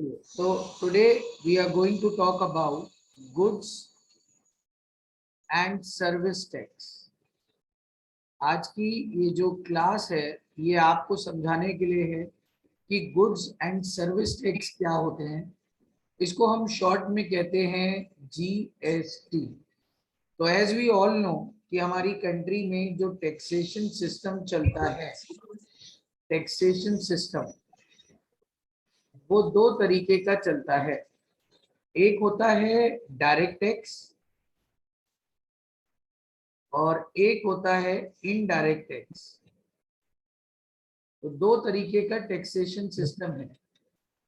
So today we are going to talk about goods and service tax. आज की ये जो क्लास है ये आपको समझाने के लिए है कि गुड्स एंड सर्विस टैक्स क्या होते हैं। इसको हम शॉर्ट में कहते हैं जीएसटी। तो एज वी ऑल नो कि हमारी कंट्री में जो टैक्सेशन सिस्टम चलता है, टैक्सेशन सिस्टम वो दो तरीके का चलता है। एक होता है डायरेक्ट टैक्स और एक होता है इनडायरेक्ट टैक्स। तो दो तरीके का टैक्सेशन सिस्टम है।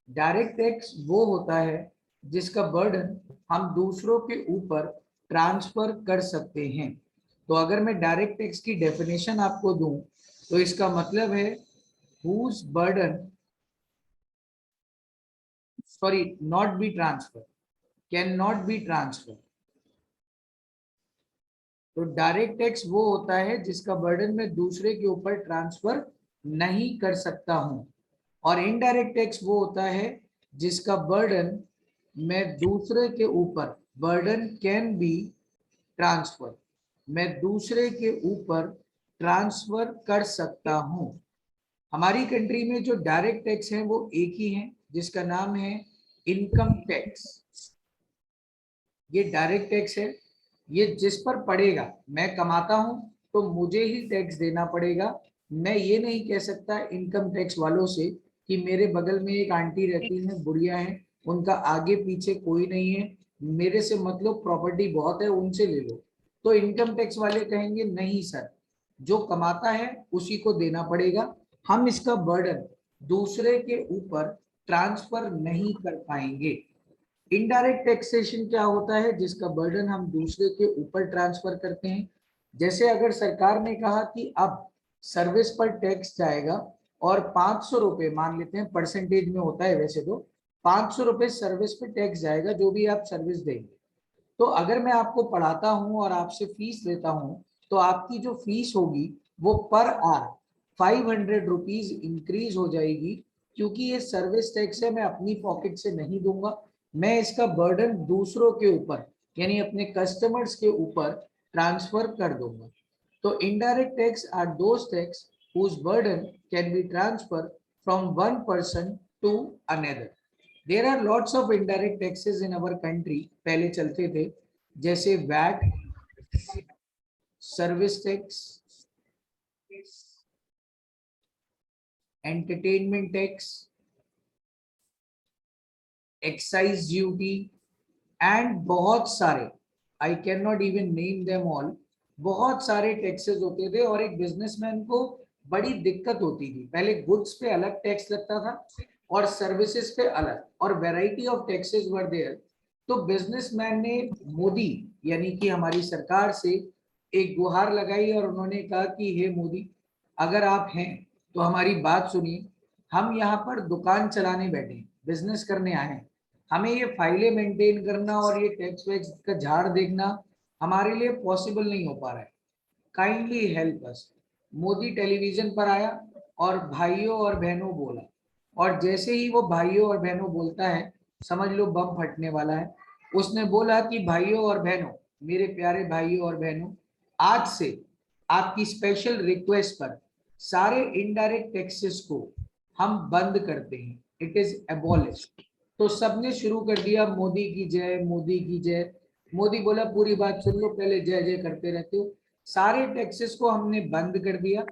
डायरेक्ट टैक्स वो होता है जिसका बर्डन हम दूसरों के ऊपर ट्रांसफर कर सकते हैं। तो अगर मैं डायरेक्ट टैक्स की डेफिनेशन आपको दूं तो इसका मतलब है whose burden not be transferred, cannot be transferred। तो डायरेक्ट टैक्स वो होता है जिसका बर्डन मैं दूसरे के ऊपर ट्रांसफर नहीं कर सकता हूं, और इनडायरेक्ट टैक्स वो होता है जिसका बर्डन मैं दूसरे के ऊपर, बर्डन कैन बी ट्रांसफर, मैं दूसरे के ऊपर ट्रांसफर कर सकता हूं। हमारी कंट्री में जो डायरेक्ट टैक्स है वो एक ही है जिसका नाम है इनकम टैक्स। ये डायरेक्ट टैक्स है, ये जिस पर पड़ेगा, मैं कमाता हूं तो मुझे ही टैक्स देना पड़ेगा। मैं ये नहीं कह सकता इनकम टैक्स वालों से कि मेरे बगल में एक आंटी रहती है, बुढ़िया है, उनका आगे पीछे कोई नहीं है, मेरे से मतलब प्रॉपर्टी बहुत है, उनसे ले लो। तो इनकम टैक्स वाले कहेंगे नहीं सर, जो कमाता है उसी को देना पड़ेगा, हम इसका बर्डन दूसरे के ऊपर ट्रांसफर नहीं कर पाएंगे। इनडायरेक्ट टैक्सेशन क्या होता है जिसका बर्डन हम दूसरे के ऊपर ट्रांसफर करते हैं। जैसे अगर सरकार ने कहा कि अब सर्विस पर टैक्स जाएगा और 500 रुपए मान लेते हैं, परसेंटेज में होता है वैसे तो, 500 रुपए सर्विस पे टैक्स जाएगा जो भी आप सर्विस देंगे। तो अगर मैं आपको पढ़ाता हूं और आपसे फीस लेता हूं तो आपकी जो फीस होगी वो पर आवर 500 रुपीज इंक्रीज हो जाएगी, क्योंकि ये सर्विस टैक्स है, मैं अपनी पॉकेट से नहीं दूंगा, मैं इसका बर्डन दूसरों के ऊपर यानी अपने कस्टमर्स के ऊपर ट्रांसफर कर दूंगा। तो indirect tax are those tax whose burden can be transferred from one person to another। There are lots of indirect taxes in our country, पहले चलते थे, जैसे VAT, service tax, entertainment tax, excise duty and बहुत सारे, I can not even name them all. बहुत सारे taxes होते थे और एक बिजनेसमैन को बड़ी दिक्कत होती थी। पहले गुड्स पे अलग टैक्स लगता था और सर्विसेज पे अलग, और variety of taxes were there. तो बिजनेसमैन ने मोदी यानी कि हमारी सरकार से एक गुहार लगाई और उन्होंने कहा कि हे मोदी, अगर आप हैं तो हमारी बात सुनिए, हम यहाँ पर दुकान चलाने बैठे, बिजनेस करने आए हैं, हमें ये फाइलें मेंटेन करना और ये टैक्स वैक्स का झाड़ देखना हमारे लिए पॉसिबल नहीं हो पा रहा है, kindly help us. Modi television पर आया और भाइयों और बहनों बोला, और जैसे ही वो भाइयों और बहनों बोलता है समझ लो बम फटने वाला है। उसने बोला कि भाइयों और बहनों, मेरे प्यारे भाइयों और बहनों, आज से आपकी स्पेशल रिक्वेस्ट पर सारे इनडायरेक्ट टैक्सेस को हम बंद करते हैं, इट इज एबॉलिश। तो सबने शुरू कर दिया मोदी की जय, मोदी की जय। मोदी बोला पूरी बात सुन लो, पहले जय जय करते रहते हो। सारे टैक्सेस को हमने बंद कर दिया,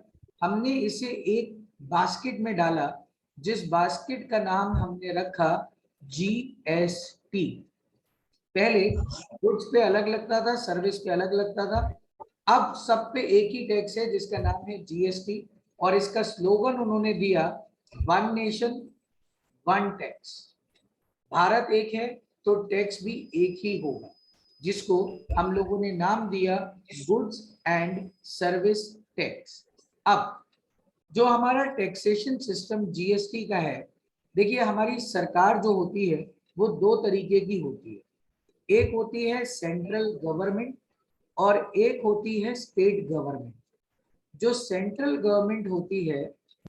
हमने इसे एक बास्केट में डाला जिस बास्केट का नाम हमने रखा जीएसटी। पहले गुड्स पे अलग लगता था, सर्विस पे अलग लगता था, अब सब पे एक ही टैक्स है जिसका नाम है जीएसटी। और इसका स्लोगन उन्होंने दिया, one nation one tax. Bharat एक है तो टैक्स भी एक ही होगा, जिसको हम लोगों ने नाम दिया गुड्स एंड सर्विस टैक्स। अब जो हमारा टैक्सेशन सिस्टम जीएसटी का है, देखिए हमारी सरकार जो होती है वो दो तरीके की होती है, एक होती है सेंट्रल गवर्नमेंट और एक होती है स्टेट गवर्नमेंट। जो सेंट्रल गवर्नमेंट होती है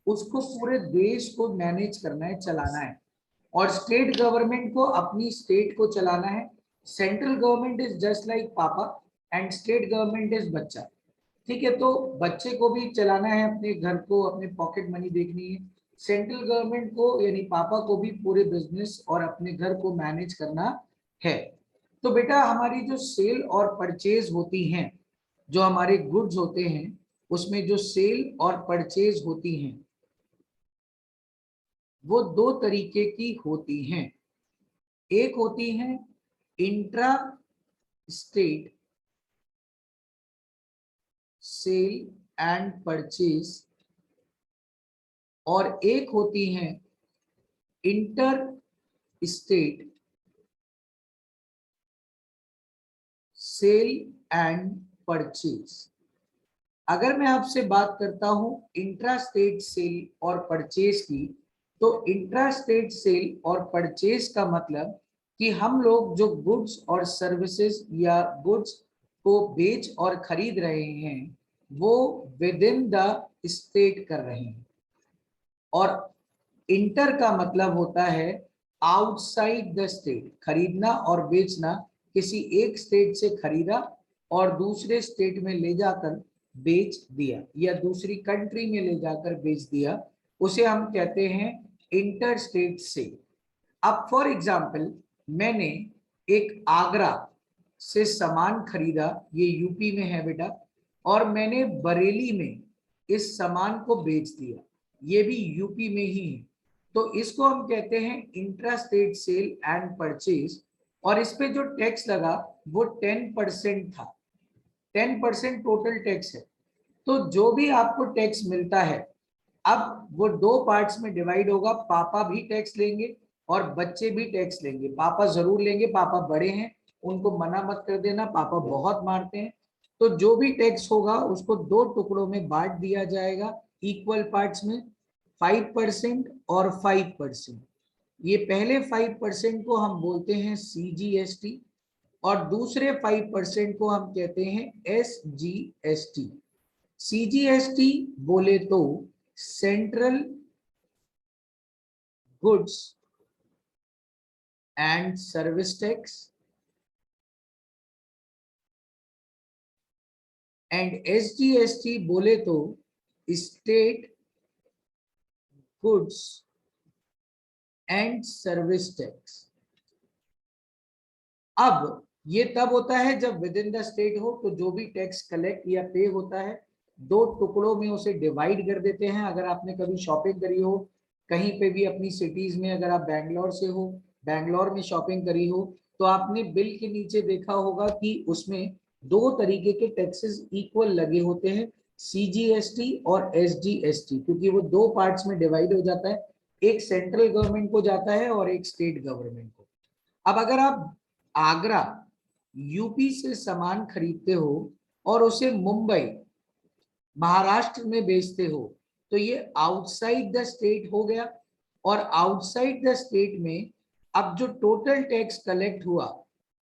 उसको पूरे देश को मैनेज करना है, चलाना है, और स्टेट गवर्नमेंट को अपनी स्टेट को चलाना है। Central government is just like पापा एंड स्टेट गवर्नमेंट इज बच्चा। ठीक है, तो बच्चे को भी चलाना है, अपने घर को, अपने पॉकेट मनी देखनी है। सेंट्रल गवर्नमेंट को यानी पापा को भी पूरे बिजनेस और अपने घर को मैनेज करना है। तो बेटा हमारी जो सेल और परचेज होती हैं, जो हमारे गुड्स होते हैं, उसमें जो सेल और परचेज होती हैं वो दो तरीके की होती हैं। एक होती है intra state sale and purchase और एक होती है inter state sale and purchase. अगर मैं आपसे बात करता हूं इंट्रा स्टेट सेल और परचेज की, तो इंट्रा स्टेट सेल और परचेज का मतलब कि हम लोग जो गुड्स और सर्विसेज या गुड्स को बेच और खरीद रहे हैं वो विद इन द स्टेट कर रहे हैं। और इंटर का मतलब होता है आउटसाइड द स्टेट, खरीदना और बेचना, किसी एक स्टेट से खरीदा और दूसरे स्टेट में ले जाकर बेच दिया या दूसरी कंट्री में ले जाकर बेच दिया, उसे हम कहते हैं इंटर स्टेट सेल। अब फॉर एग्जांपल मैंने एक आगरा से सामान खरीदा, ये यूपी में है बेटा, और मैंने बरेली में इस सामान को बेच दिया, ये भी यूपी में ही है। तो इसको हम कहते हैं intra state sale and purchase. और इस पे जो टैक्स लगा वो 10% था, 10% टोटल टैक्स है। तो जो भी आपको टैक्स मिलता है, अब वो दो पार्ट्स में डिवाइड होगा, पापा भी टैक्स लेंगे और बच्चे भी टैक्स लेंगे। पापा जरूर लेंगे, पापा बड़े हैं, उनको मना मत कर देना, पापा बहुत मारते हैं। तो जो भी टैक्स होगा उसको दो टुकड़ों में बांट दिया जाएगा इक्वल पार्ट्स में, 5% और 5%। ये पहले 5% को हम बोलते हैं CGST और दूसरे 5% को हम कहते हैं SGST। CGST बोले तो central goods and service tax and SGST बोले तो state goods and service tax. अब ये तब होता है जब विद इन द स्टेट हो, तो जो भी टैक्स कलेक्ट या पे होता है दो टुकड़ों में उसे डिवाइड कर देते हैं। अगर आपने कभी शॉपिंग करी हो कहीं पे भी अपनी सिटीज में, अगर आप बैंगलोर से हो, बैंगलोर में शॉपिंग करी हो, तो आपने बिल के नीचे देखा होगा कि उसमें दो तरीके के टैक्सेस इक्वल लगे होते हैं, CGST और SGST, क्योंकि वो दो पार्ट्स में डिवाइड हो जाता है, एक सेंट्रल गवर्नमेंट को जाता है और एक स्टेट गवर्नमेंट को। अब अगर आप आगरा यूपी से सामान खरीदते हो और उसे मुंबई महाराष्ट्र में बेचते हो, तो ये आउटसाइड द स्टेट हो गया। और आउटसाइड द स्टेट में अब जो टोटल टैक्स कलेक्ट हुआ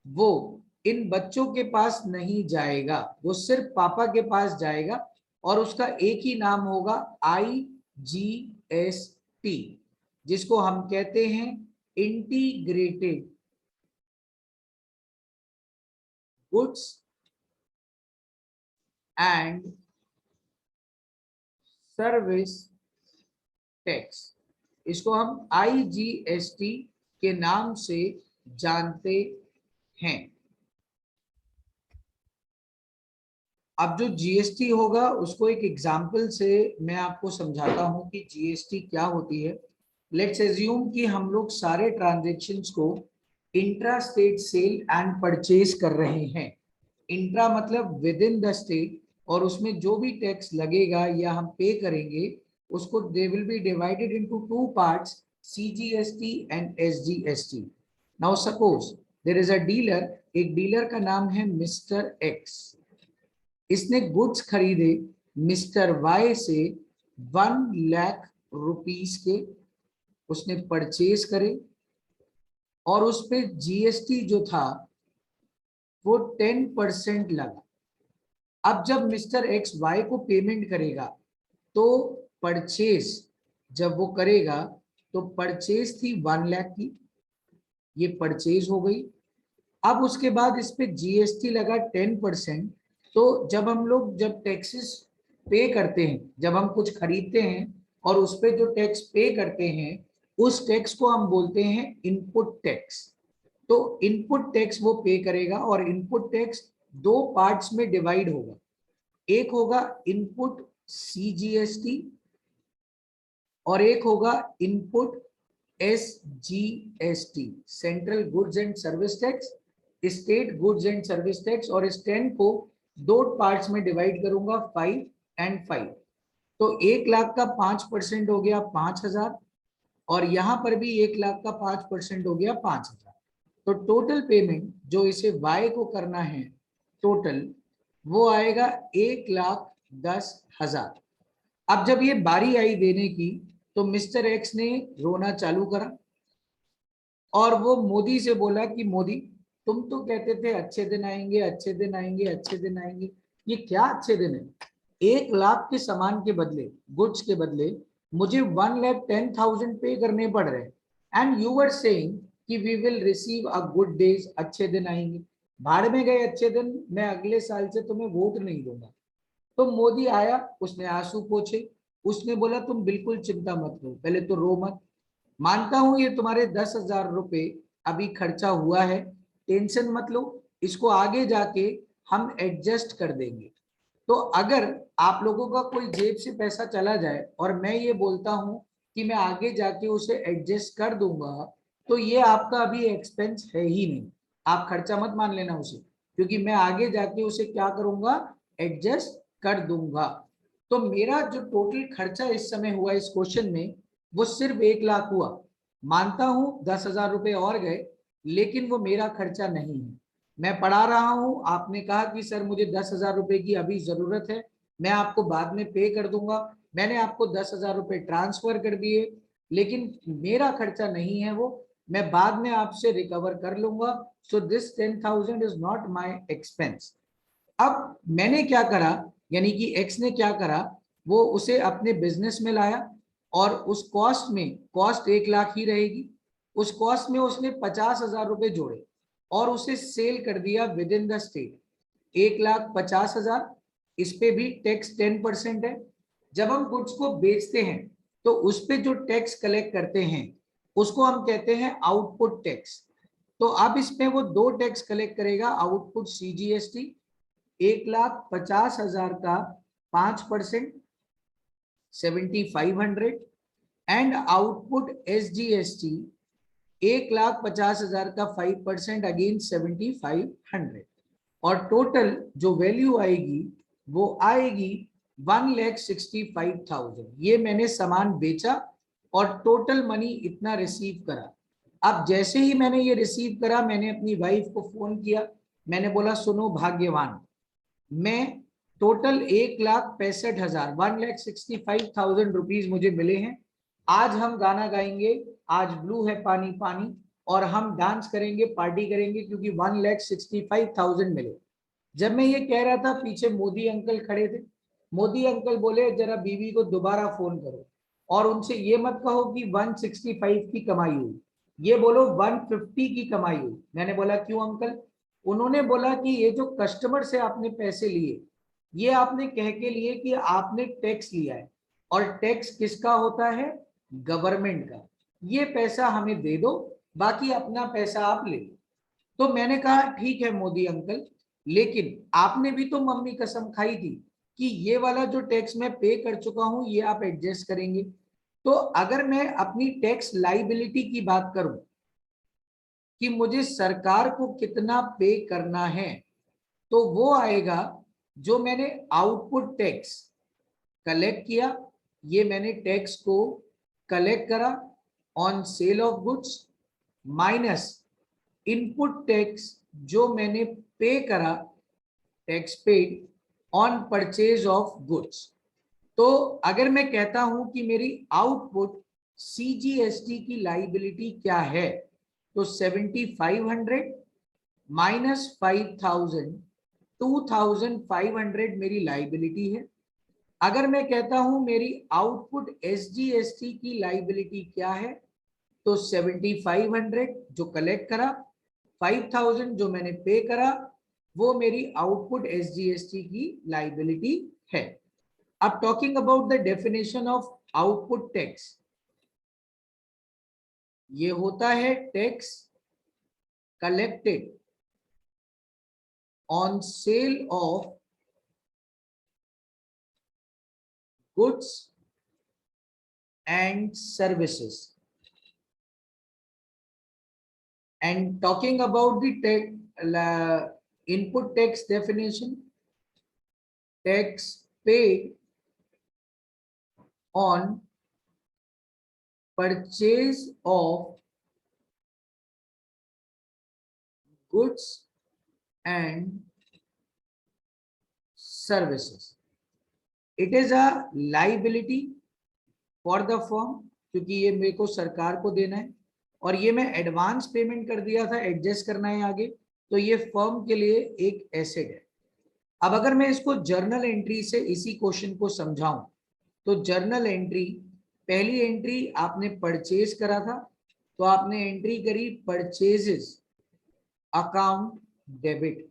वो इन बच्चों के पास नहीं जाएगा, वो सिर्फ पापा के पास जाएगा और उसका एक ही नाम होगा IGST, जिसको हम कहते हैं integrated goods and service tax. इसको हम IGST के नाम से जानते हैं। अब जो GST होगा उसको एक एग्जांपल से मैं आपको समझाता हूं कि GST क्या होती है। लेट्स एज्यूम कि हम लोग सारे ट्रांजैक्शंस को intra state sale and purchase कर रहे हैं। इंट्रा मतलब विद इन द स्टेट, और उसमें जो भी टैक्स लगेगा या हम पे करेंगे उसको they will be divided into two parts, CGST and SGST। Now suppose there is a dealer, एक डीलर का नाम है मिस्टर एक्स, इसने गुड्स खरीदे मिस्टर वाई से 1 लाख रुपीस के, उसने परचेज करे और उस पे GST जो था वो 10% लगा। अब जब मिस्टर एक्स वाई को पेमेंट करेगा तो परचेज जब वो करेगा तो परचेज थी 1 लाख की, ये परचेज हो गई। अब उसके बाद इस पे जीएसटी लगा 10%। तो जब टैक्सेस पे करते हैं, जब हम कुछ खरीदते हैं और उस पे जो टैक्स पे करते हैं, उस टैक्स को हम बोलते हैं इनपुट टैक्स। तो इनपुट टैक्स वो पे करेगा, और इनपुट टैक्स दो पार्ट्स में डिवाइड होगा। एक होगा इनपुट सीजीएसटी और एक होगा input SGST, central goods and service tax, state goods and service tax. और इस 10 को दो पार्ट्स में डिवाइड करूंगा, 5 एंड 5। तो 1 लाख का 5% हो गया 5,000, और यहां पर भी 1 लाख का 5% हो गया 5,000। तो टोटल पेमेंट जो इसे वाई को करना है टोटल, वो आएगा 1,10,000। अब जब ये बारी आई देने की, तो मिस्टर एक्स ने रोना चालू करा और वो मोदी से बोला कि मोदी, तुम तो कहते थे अच्छे दिन आएंगे, अच्छे दिन आएंगे, अच्छे दिन आएंगे, ये क्या अच्छे दिन है? 1 लाख के सामान के बदले, गुड्स के बदले मुझे 1,10,000 पे करने पड़ रहे हैं, एंड यू वर सेइंग कि we will receive a good days, अच्छे दिन आएंगे। भाड़ में गए अच्छे दिन, मैं अगले साल से तुम्हें वोट नहीं दूंगा। तो मोदी आया, उसने आंसू पोछे, उसने बोला तुम बिल्कुल चिंता मत लो, पहले तो रो मत, मानता हूं ये तुम्हारे 10,000 रुपए अभी खर्चा हुआ है, टेंशन मत लो, इसको आगे जाके हम एडजस्ट कर देंगे। तो अगर आप लोगों का कोई जेब से पैसा चला जाए और मैं ये बोलता हूं कि मैं आगे जाके उसे एडजस्ट कर दूंगा, तो ये आपका अभी एक्सपेंस है ही नहीं, आप खर्चा मत मान लेना उसे, क्योंकि मैं आगे जाके उसे क्या करूंगा, एडजस्ट कर दूंगा। तो मेरा जो टोटल खर्चा इस समय हुआ इस क्वेश्चन में, वो सिर्फ 1 लाख हुआ। मानता हूं 10,000 रुपए और गए, लेकिन वो मेरा खर्चा नहीं है। मैं पढ़ा रहा हूं, आपने कहा कि सर मुझे 10,000 रुपए की अभी जरूरत है, मैं आपको बाद में पे कर दूंगा। मैंने आपको 10,000 रुपए ट्रांसफर कर दिए, लेकिन मेरा खर्चा नहीं है वो, मैं बाद में आपसे रिकवर कर लूंगा। So this 10,000 is not my expense. अब मैंने क्या करा, यानी कि एक्स ने क्या करा, वो उसे अपने बिजनेस में लाया और उस कॉस्ट में, कॉस्ट 1 लाख ही रहेगी, उस कॉस्ट में उसने 50,000 रुपए जोड़े और उसे सेल कर दिया विद इन द स्टेट। 1,50,000, इस पे भी टैक्स 10% है। जब हम गुड्स को बेचते हैं तो उस पे जो टैक्स कलेक्ट करते हैं उसको हम कहते हैं आउटपुट टैक्स। तो अब इसमें वो दो टैक्स कलेक्ट करेगा, आउटपुट सीजीएसटी 1,50,000 का 5%, 7,500, एंड आउटपुट एसजीएसटी 1,50,000 का 5%, अगेन 7,500। और टोटल जो वैल्यू आएगी वो आएगी 1,65,000। ये मैंने सामान बेचा और टोटल मनी इतना रिसीव करा। अब जैसे ही मैंने ये रिसीव करा, मैंने अपनी वाइफ को फोन किया, मैंने बोला सुनो भाग्यवान, मैं टोटल 1,65,000, 1,65,000 रुपीज मुझे मिले हैं। आज हम गाना गाएंगे, आज ब्लू है पानी पानी, और हम डांस करेंगे, पार्टी करेंगे, क्योंकि 1,65,000 मिले। जब मैं ये कह रहा था, पीछे मोदी अंकल खड़े थे। मोदी अंकल बोले जरा बीवी को दोबारा फोन करो और उनसे ये मत कहो कि 165 की कमाई हुई, ये बोलो 150 की कमाई हुई। मैंने बोला क्यों अंकल? उन्होंने बोला कि ये जो कस्टमर से आपने पैसे लिए, ये आपने कह के लिए कि आपने टैक्स लिया है, और टैक्स किसका होता है? गवर्नमेंट का। ये पैसा हमें दे दो, बाकी अपना पैसा आप ले लो। तो मैंने कहा ठीक है मोदी अंकल, लेकिन आपने भी तो मम्मी कसम खाई थी कि ये वाला जो टैक्स मैं पे कर चुका हूं ये आप एडजस्ट करेंगे। तो अगर मैं अपनी टैक्स लाइबिलिटी की बात करूं कि मुझे सरकार को कितना पे करना है, तो वो आएगा जो मैंने आउटपुट टैक्स कलेक्ट किया, ये मैंने टैक्स को कलेक्ट करा on sale of goods, minus input tax जो मैंने पे करा, tax paid on purchase of goods. तो अगर मैं कहता हूं कि मेरी आउटपुट सीजीएसटी की लाइबिलिटी क्या है, तो 7,500 माइनस 5,000, 2,500 मेरी लाइबिलिटी है। अगर मैं कहता हूं मेरी आउटपुट एसजीएसटी की लाइबिलिटी क्या है, तो 7500 जो कलेक्ट करा, 5000 जो मैंने पे करा, वो मेरी आउटपुट एसजीएसटी की लाइबिलिटी है। अब talking about the definition of output tax, ये होता है tax collected on sale of goods and services. And talking about the input tax definition, tax paid on purchase of goods and services. It is a liability for the firm, क्योंकि ये मेरे को सरकार को देना है और ये मैं एडवांस पेमेंट कर दिया था, एडजस्ट करना है आगे, तो ये फर्म के लिए एक एसेट है। अब अगर मैं इसको जर्नल एंट्री से इसी क्वेश्चन को समझाऊं, तो जर्नल एंट्री, पहली एंट्री आपने परचेज करा था, तो आपने एंट्री करी परचेजेस अकाउंट डेबिट।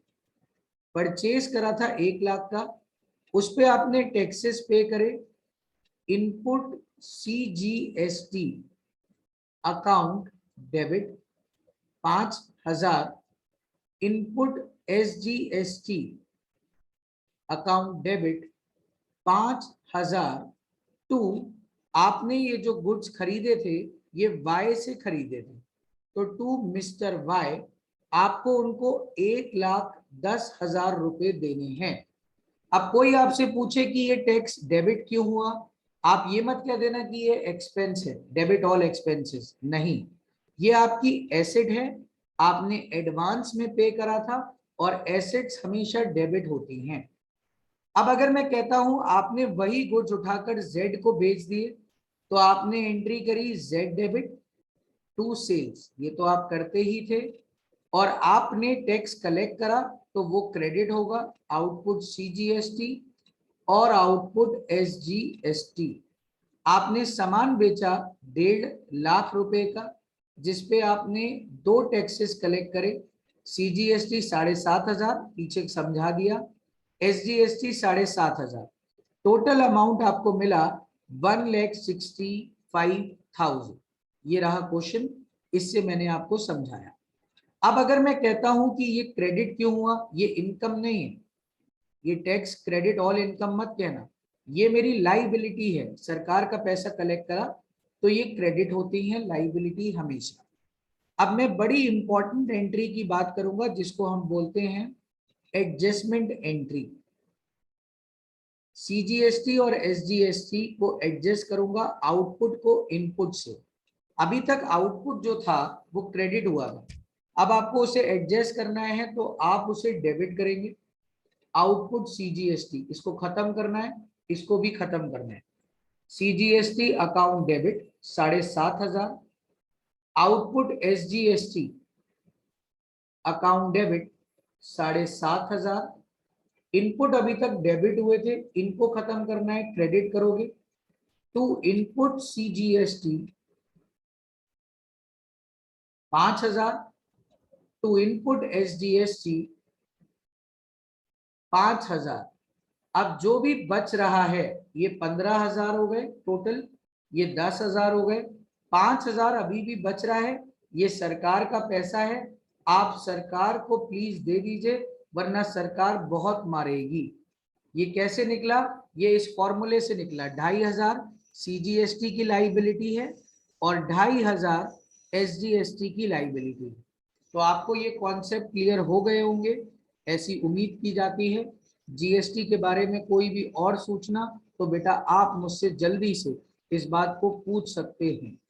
परचेज करा था 1 लाख का, उस पे आपने टैक्सेस पे करे, input CGST account debit 5000, input SGST account debit 5000 to, आपने ये जो गुड्स खरीदे थे ये वाई से खरीदे थे, तो टू मिस्टर वाई आपको उनको 1,10,000 रुपए देने हैं। अब कोई आपसे पूछे कि ये टैक्स डेबिट क्यों हुआ, आप ये मत कह देना कि ये एक्सपेंस है, डेबिट ऑल एक्सपेंसेस, नहीं, ये आपकी एसेट है, आपने एडवांस में पे करा था और एसेट्स हमेशा डेबिट होती हैं। अब अगर मैं कहता हूं आपने वही गुड्स उठाकर जेड को बेच दिए, तो आपने एंट्री करी जेड डेबिट टू सेल्स, ये तो आप करते ही थे, और आपने टैक्स कलेक्ट करा तो वो क्रेडिट होगा, आउटपुट सीजीएसटी और आउटपुट एसजीएसटी। आपने सामान बेचा 1.5 लाख रुपए का, जिसपे आपने 2 टैक्सेस कलेक्ट करे, सीजीएसटी 7,500, पीछे समझा दिया, एसजीएसटी 7,500, टोटल अमाउंट आपको मिला 1,65,000। ये रहा क्वेश्चन, इससे मैंने आपको समझाया। अब अगर मैं कहता हूं कि ये क्रेडिट क्यों हुआ, ये इनकम नहीं है, ये टैक्स क्रेडिट ऑल इनकम मत कहना, ये मेरी लाइबिलिटी है, सरकार का पैसा कलेक्ट करा तो ये क्रेडिट होती है लाइबिलिटी हमेशा। अब मैं बड़ी इंपॉर्टेंट एंट्री की बात करूंगा जिसको हम बोलते हैं एडजस्टमेंट एंट्री। सीजीएसटी और एसजीएसटी को एडजस्ट करूंगा आउटपुट को इनपुट से। अभी तक आउटपुट जो था वो क्रेडिट हुआ था, अब आपको उसे एडजस्ट करना है तो आप उसे डेबिट करेंगे, आउटपुट सीजीएसटी, इसको खत्म करना है, इसको भी खत्म करना है, CGST account debit 7,500, output SGST account debit 7,500, input अभी तक डेबिट हुए थे, इनको खत्म करना है, क्रेडिट करोगे, to input CGST 5,000, to input SGST 5,000। अब जो भी बच रहा है ये 15,000 हो गए टोटल, ये 10,000 हो गए, 5,000 अभी भी बच रहा है, ये सरकार का पैसा है, आप सरकार को प्लीज दे दीजिए वरना सरकार बहुत मारेगी। ये कैसे निकला, ये इस फॉर्मूले से निकला, 2,500 सीजीएसटी की लाइबिलिटी है और 2,500 एसजीएसटी की लाइबिलिटी है। तो आपको ये कॉन्सेप्ट क्लियर हो गए होंगे, ऐसी उम्मीद की जाती है। जीएसटी के बारे में कोई भी और सूचना तो बेटा आप मुझसे जल्दी से इस बात को पूछ सकते हैं।